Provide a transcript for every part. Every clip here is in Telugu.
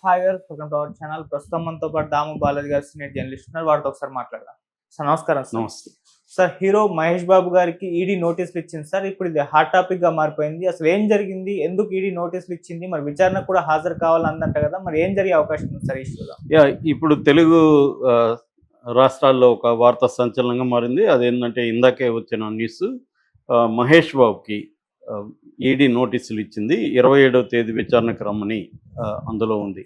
Hi guys, welcome to our channel. ప్రస్తుతం మనతో పాటు దాము బాలాజీ గారు సీనియర్ జర్నలిస్ట్ ఉన్నారు. వారితో ఒకసారి మాట్లాడదాం. సార్ నమస్కారం. సార్ నమస్తే. సార్, హీరో మహేష్ బాబు గారికి ఈడీ నోటీసులు ఇచ్చింది సార్. ఇప్పుడు ఇది హాట్ టాపిక్ గా మారిపోయింది. అసలు ఏం జరిగింది, ఎందుకు ఈడీ నోటీసులు ఇచ్చింది, మరి విచారణ కూడా హాజరు కావాలందంట కదా, మరి ఏం జరిగే అవకాశం ఉంది సార్ ఇష్యూలో? ఇప్పుడు తెలుగు రాష్ట్రాల్లో ఒక వార్త సంచలనంగా మారింది. అదేంటంటే ఇందాకే వచ్చిన న్యూస్, మహేష్ బాబుకి ఈడీ నోటీసులు ఇచ్చింది. 27వ తేదీ విచారణకు రమ్మని అందులో ఉంది.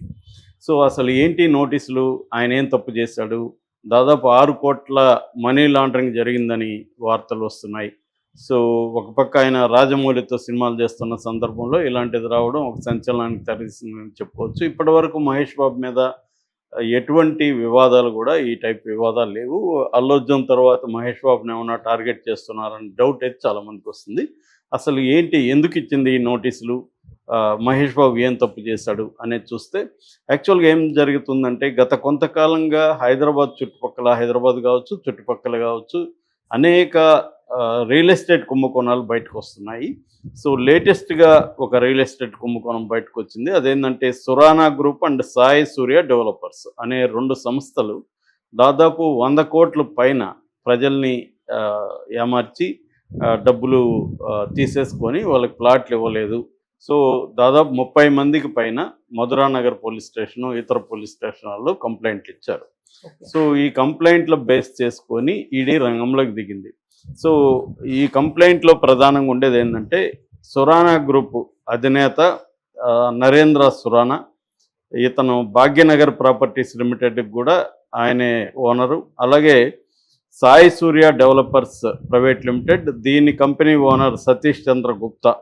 సో అసలు ఏంటి నోటీసులు, ఆయన ఏం తప్పు చేశాడు, దాదాపు 6 కోట్ల మనీ లాండరింగ్ జరిగిందని వార్తలు వస్తున్నాయి. సో ఒక పక్క ఆయన రాజమౌళితో సినిమాలు చేస్తున్న సందర్భంలో ఇలాంటిది రావడం ఒక సంచలనానికి తెరదీసిందని చెప్పుకోవచ్చు. ఇప్పటి వరకు మహేష్ బాబు మీద ఎటువంటి వివాదాలు కూడా ఈ టైప్ వివాదాలు లేవు. అల్లు అర్జున్ తర్వాత మహేష్ బాబుని ఏమన్నా టార్గెట్ చేస్తున్నారని డౌట్ అయితే చాలామందికి వస్తుంది. అసలు ఏంటి, ఎందుకు ఇచ్చింది ఈ నోటీసులు, మహేష్ బాబు ఏం తప్పు చేశాడు అనేది చూస్తే యాక్చువల్గా ఏం జరుగుతుందంటే, గత కొంతకాలంగా హైదరాబాద్ చుట్టుపక్కల, హైదరాబాద్ కావచ్చు చుట్టుపక్కల కావచ్చు, అనేక రియల్ ఎస్టేట్ కుంభకోణాలు బయటకు వస్తున్నాయి. సో లేటెస్ట్గా ఒక రియల్ ఎస్టేట్ కుంభకోణం బయటకు వచ్చింది. అదేంటంటే Surana group and Sai Surya developers అనే 2 సంస్థలు దాదాపు 100 కోట్ల పైన ప్రజల్ని ఏమార్చి డబ్బులు తీసేసుకొని వాళ్ళకి ప్లాట్లు ఇవ్వలేదు. సో దాదాపు 30 మందికి పైన మధురానగర్ పోలీస్ స్టేషను, ఇతర పోలీస్ స్టేషన్లలో కంప్లైంట్లు ఇచ్చారు. సో ఈ కంప్లైంట్లు బేస్ చేసుకొని ఈడీ రంగంలోకి దిగింది. సో ఈ కంప్లైంట్లో ప్రధానంగా ఉండేది ఏంటంటే, సురానా గ్రూప్ అధినేత నరేంద్ర సురానా, ఇతను భాగ్యనగర్ ప్రాపర్టీస్ లిమిటెడ్కి కూడా ఆయనే ఓనరు. అలాగే సాయి సూర్య డెవలపర్స్ ప్రైవేట్ లిమిటెడ్, దీని కంపెనీ ఓనర్ సతీష్ చంద్ర గుప్తా,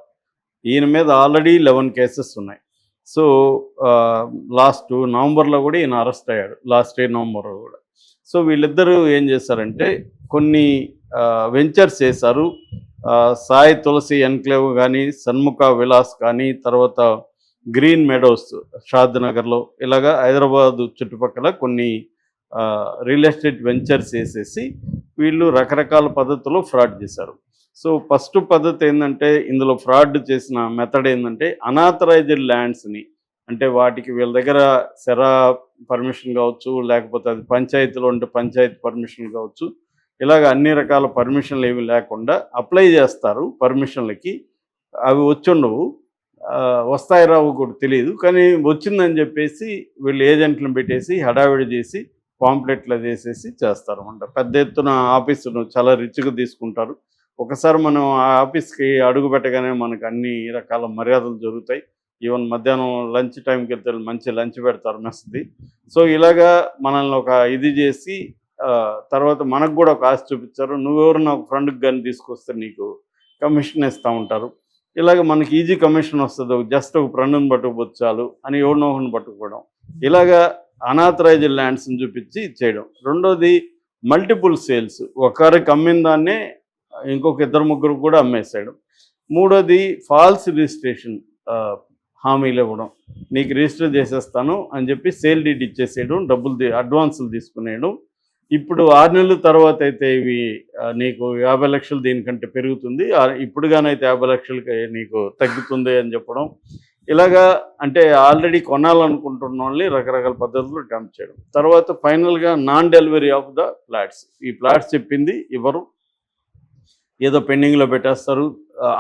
ఈయన మీద ఆల్రెడీ 11 కేసెస్ ఉన్నాయి. సో లాస్ట్ నవంబర్లో కూడా ఈయన అరెస్ట్ అయ్యాడు, లాస్ట్ ఇయర్ నవంబర్లో కూడా. సో వీళ్ళిద్దరూ ఏం చేశారంటే కొన్ని వెంచర్స్ చేశారు. సాయి తులసి ఎన్క్లేవ్ కానీ, సన్ముఖ విలాస్ కానీ, తర్వాత గ్రీన్ మెడోస్ షాద్ నగర్లో, ఇలాగా హైదరాబాద్ చుట్టుపక్కల కొన్ని రియల్ ఎస్టేట్ వెంచర్స్ వేసేసి వీళ్ళు రకరకాల పద్ధతుల్లో ఫ్రాడ్ చేశారు. సో ఫస్ట్ పద్ధతి ఏంటంటే, ఇందులో ఫ్రాడ్ చేసిన మెథడ్ ఏంటంటే, అనాథరైజ్డ్ ల్యాండ్స్ని, అంటే వాటికి వీళ్ళ దగ్గర సెరా పర్మిషన్ కావచ్చు, లేకపోతే అది పంచాయతీలో ఉంటే పంచాయతీ పర్మిషన్ కావచ్చు, ఇలాగ అన్ని రకాల పర్మిషన్లు ఏవి లేకుండా అప్లై చేస్తారు పర్మిషన్లకి. అవి వచ్చుండవు, వస్తాయి రావు కూడా తెలియదు, కానీ వచ్చిందని చెప్పేసి వీళ్ళు ఏజెంట్లను పెట్టేసి హడావిడి చేసి పాంప్లెట్లు వేసేసి చేస్తారన్నమాట. పెద్ద ఎత్తున ఆఫీసును చాలా రిచ్గా తీసుకుంటారు. ఒకసారి మనం ఆ ఆఫీస్కి అడుగు పెట్టగానే మనకు అన్ని రకాల మర్యాదలు జరుగుతాయి. ఈవెన్ మధ్యాహ్నం లంచ్ టైంకి వెళ్తే మంచి లంచ్ పెడతారు మెస్ది. సో ఇలాగా మనల్ని ఒక ఇది చేసి తర్వాత మనకు కూడా ఒక ఆశ చూపించారు, నువ్వెవరు నాకు ఫ్రెండ్కి కానీ తీసుకొస్తే నీకు కమిషన్ ఇస్తూ ఉంటారు. ఇలాగ మనకి ఈజీ కమిషన్ వస్తుంది, జస్ట్ ఒక ఫ్రెండ్ని పట్టుకుపోతే చాలు అని ఎవరినో ఒకరిని పట్టుకుపోవడం, ఇలాగా అనాథరైజ్డ్ ల్యాండ్స్ని చూపించి చేయడం. రెండోది మల్టిపుల్ సేల్స్, ఒకరికి అమ్మిన దాన్నే ఇంకొక 2-3 కూడా అమ్మేసేయడం. మూడోది ఫాల్స్ రిజిస్ట్రేషన్ హామీలు ఇవ్వడం, నీకు రిజిస్టర్ చేసేస్తాను అని చెప్పి సేల్ డీడ్ ఇచ్చేసేయడం, డబ్బులు అడ్వాన్సులు తీసుకునేయడం. ఇప్పుడు 6 నెలల తర్వాత అయితే ఇవి నీకు 50 లక్షలు దీనికంటే పెరుగుతుంది, ఇప్పుడుగానైతే 50 లక్షలకి నీకు తగ్గుతుంది అని చెప్పడం. ఇలాగా అంటే ఆల్రెడీ కొనాలనుకుంటున్న వాళ్ళని రకరకాల పద్ధతులు అటెంప్ట్ చేయడం. తర్వాత ఫైనల్గా non delivery of the flats, ఈ ఫ్లాట్స్ చెప్పింది ఇవ్వరు, ఏదో పెండింగ్లో పెట్టేస్తారు.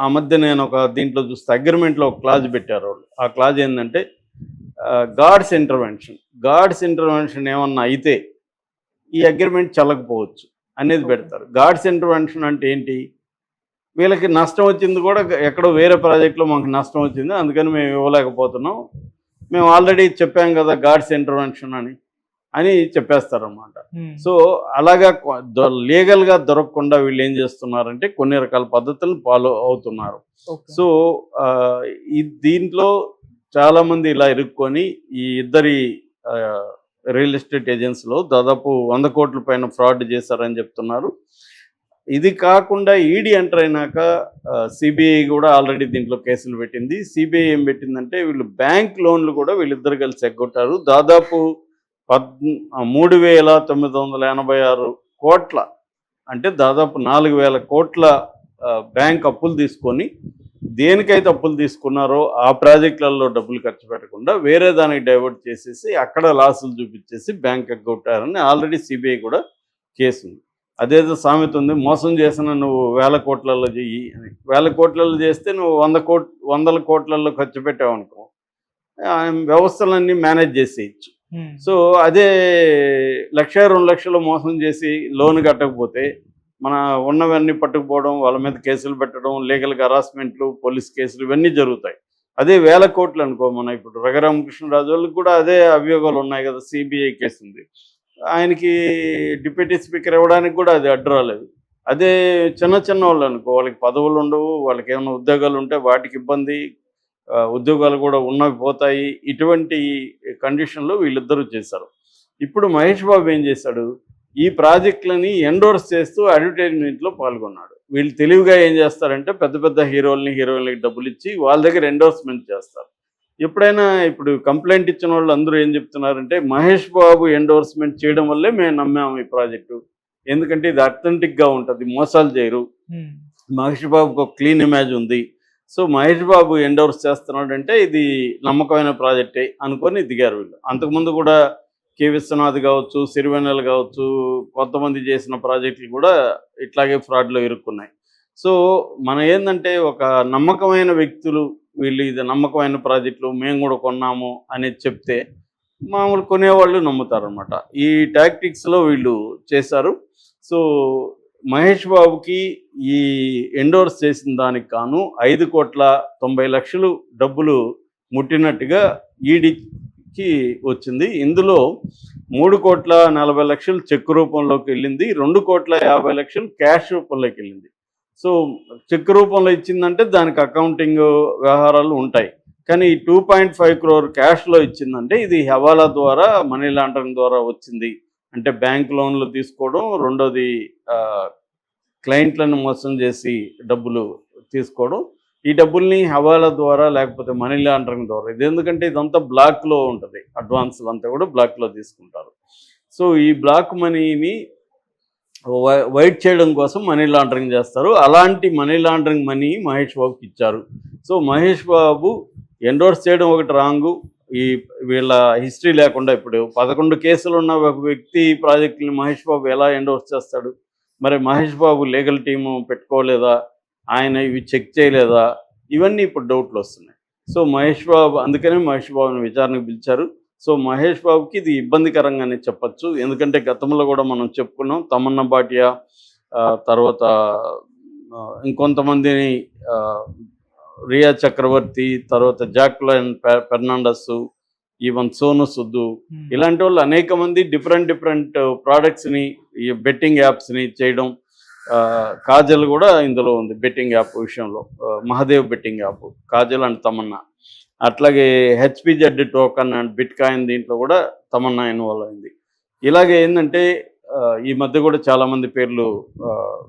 ఆ మధ్య నేను ఒక దీంట్లో చూస్తే అగ్రిమెంట్లో ఒక క్లాజ్ పెట్టారు వాళ్ళు. ఆ క్లాజ్ ఏంటంటే గాడ్స్ ఇంటర్వెన్షన్ ఏమన్నా అయితే ఈ అగ్రిమెంట్ చెల్లకపోవచ్చు అనేది పెడతారు. గాడ్స్ ఇంటర్వెన్షన్ అంటే ఏంటి, వీళ్ళకి నష్టం వచ్చింది కూడా ఎక్కడో వేరే ప్రాజెక్టులో మాకు నష్టం వచ్చింది, అందుకని మేము ఇవ్వలేకపోతున్నాం, మేము ఆల్రెడీ చెప్పాం కదా గాడ్స్ ఇంటర్వెన్షన్ అని చెప్పేస్తారన్నమాట. సో అలాగా లీగల్గా దొరకకుండా వీళ్ళు ఏం చేస్తున్నారంటే కొన్ని రకాల పద్ధతులను ఫాలో అవుతున్నారు. సో దీంట్లో చాలామంది ఇలా ఇరుక్కొని ఈ ఇద్దరి రియల్ ఎస్టేట్ ఏజెన్సీలో దాదాపు 100 కోట్ల పైన ఫ్రాడ్ చేశారని చెప్తున్నారు. ఇది కాకుండా ఈడీ ఎంటర్ అయినాక సిబిఐ కూడా ఆల్రెడీ దీంట్లో కేసులు పెట్టింది. సిబిఐ ఏం పెట్టిందంటే, వీళ్ళు బ్యాంక్ లోన్లు కూడా వీళ్ళిద్దరు కలిసి ఎగ్గొట్టారు. దాదాపు 3,986 కోట్ల, అంటే దాదాపు 4,000 కోట్ల బ్యాంక్ అప్పులు తీసుకొని దేనికైతే అప్పులు తీసుకున్నారో ఆ ప్రాజెక్టులలో డబ్బులు ఖర్చు పెట్టకుండా వేరే దానికి డైవర్ట్ చేసేసి అక్కడ లాసులు చూపించేసి బ్యాంక్ కొట్టారని ఆల్రెడీ సిబిఐ కూడా కేసు ఉంది. అదేదో సామెత ఉంది, మోసం చేసిన నువ్వు 1000 కోట్లలో చెయ్యి అని. 1000 కోట్లలో చేస్తే నువ్వు 100 కోట్లలో ఖర్చు పెట్టావు అనుకో, వ్యవస్థలన్నీ మేనేజ్ చేసేయచ్చు. సో అదే 1,00,000 2 లక్షలు మోసం చేసి లోన్ కట్టకపోతే మన ఉన్నవన్నీ పట్టుకుపోవడం, వాళ్ళ మీద కేసులు పెట్టడం, లీగల్గా హరాస్మెంట్లు, పోలీస్ కేసులు ఇవన్నీ జరుగుతాయి. అదే 1000 కోట్లు అనుకో, మన ఇప్పుడు రఘురామకృష్ణరాజు వాళ్ళకి కూడా అదే అభియోగాలు ఉన్నాయి కదా, సిబిఐ కేసు ఉంది. ఆయనకి డిప్యూటీ స్పీకర్ ఇవ్వడానికి కూడా అది అడ్డు రాలేదు. అదే చిన్న వాళ్ళు అనుకో, వాళ్ళకి పదవులు ఉండవు, వాళ్ళకి ఏమైనా ఉద్యోగాలు ఉంటే వాటికి ఇబ్బంది, ఉద్యోగాలు కూడా ఉన్నవి పోతాయి. ఇటువంటి కండిషన్లో వీళ్ళిద్దరూ చేశారు. ఇప్పుడు మహేష్ బాబు ఏం చేశాడు, ఈ ప్రాజెక్టులని ఎండోర్స్ చేస్తూ అడ్వర్టైజ్మెంట్లో పాల్గొన్నాడు. వీళ్ళు తెలివిగా ఏం చేస్తారంటే పెద్ద పెద్ద హీరోయిన్లకి డబ్బులు ఇచ్చి వాళ్ళ దగ్గర ఎండోర్స్మెంట్ చేస్తారు. ఎప్పుడైనా ఇప్పుడు కంప్లైంట్ ఇచ్చిన వాళ్ళు అందరూ ఏం చెప్తున్నారంటే మహేష్ బాబు ఎండోర్స్మెంట్ చేయడం వల్లే మేము నమ్మాము ఈ ప్రాజెక్టు, ఎందుకంటే ఇది అథెంటిక్గా ఉంటుంది, మోసాలు చేయరు, మహేష్ బాబుకు ఒక క్లీన్ ఇమేజ్ ఉంది, సో మహేష్ బాబు ఎండోర్స్ చేస్తున్నాడు అంటే ఇది నమ్మకమైన ప్రాజెక్టే అనుకొని దిగారు వీళ్ళు. అంతకుముందు కూడా కె విశ్వనాథ్ కావచ్చు, సిరివెన్నెల కావచ్చు, కొంతమంది చేసిన ప్రాజెక్టులు కూడా ఇట్లాగే ఫ్రాడ్లో ఇరుక్కున్నాయి. సో మనం ఏంటంటే ఒక నమ్మకమైన వ్యక్తులు వీళ్ళు ఇది నమ్మకమైన ప్రాజెక్టులు మేము కూడా కొన్నాము అనేది చెప్తే మామూలు కొనేవాళ్ళు నమ్ముతారనమాట. ఈ టాక్టిక్స్లో వీళ్ళు చేశారు. సో మహేష్ బాబుకి ఈ ఎండోర్స్ చేసిన దానికి గాను 5,90,00,000 డబ్బులు ముట్టినట్టుగా ఈడీకి వచ్చింది. ఇందులో 3,40,00,000 చెక్ రూపంలోకి వెళ్ళింది, 2,50,00,000 క్యాష్ రూపంలోకి వెళ్ళింది. సో చెక్ రూపంలో ఇచ్చిందంటే దానికి అకౌంటింగ్ వ్యవహారాలు ఉంటాయి, కానీ ఈ 2.5 crore క్యాష్లో ఇచ్చిందంటే ఇది హవాలా ద్వారా మనీ లాండరింగ్ ద్వారా వచ్చింది. అంటే బ్యాంక్ లోన్లు తీసుకోవడం, రెండోది క్లయింట్లను మోసం చేసి డబ్బులు తీసుకోవడం, ఈ డబ్బుల్ని హవాలా ద్వారా లేకపోతే మనీ లాండరింగ్ ద్వారా. ఇది ఎందుకంటే ఇదంతా బ్లాక్లో ఉంటుంది, అడ్వాన్సులు అంతా కూడా బ్లాక్లో తీసుకుంటారు. సో ఈ బ్లాక్ మనీని వైట్ చేయడం కోసం మనీ లాండరింగ్ చేస్తారు. అలాంటి మనీ లాండరింగ్ మనీ మహేష్ బాబుకి ఇచ్చారు. సో మహేష్ బాబు ఎండోర్స్ చేయడం ఒకటి రాంగు, ఈ వీళ్ళ హిస్టరీ లేకుండా ఇప్పుడు 11 కేసులు ఉన్న ఒక వ్యక్తి ప్రాజెక్టుని మహేష్ బాబు ఎలా ఎండోర్స్ చేస్తాడు? మరి మహేష్ బాబు లీగల్ టీము పెట్టుకోలేదా, ఆయన ఇవి చెక్ చేయలేదా, ఇవన్నీ ఇప్పుడు డౌట్లు వస్తున్నాయి. సో మహేష్ బాబు, అందుకనే మహేష్ బాబుని విచారణకు పిలిచారు. సో మహేష్ బాబుకి ఇది ఇబ్బందికరంగానే చెప్పచ్చు, ఎందుకంటే గతంలో కూడా మనం చెప్పుకున్నాం, తమన్నా భాటియా తర్వాత ఇంకొంతమందిని, రియా చక్రవర్తి, తర్వాత జాక్లైన్ ఫెర్నాండస్, ఈవెన్ సోను సుద్దు, ఇలాంటి వాళ్ళు అనేక మంది డిఫరెంట్ ప్రోడక్ట్స్ని, ఈ బెట్టింగ్ యాప్స్ని చేయడం. కాజల్ కూడా ఇందులో ఉంది బెట్టింగ్ యాప్ విషయంలో, Mahadev betting app, Kajal and Tamannaah. అట్లాగే హెచ్పిజెడ్ టోకన్ అండ్ బిట్ కాయిన్, దీంట్లో కూడా తమన్నా ఇన్వాల్వ్ అయింది. ఇలాగే ఏంటంటే ఈ మధ్య కూడా చాలామంది పేర్లు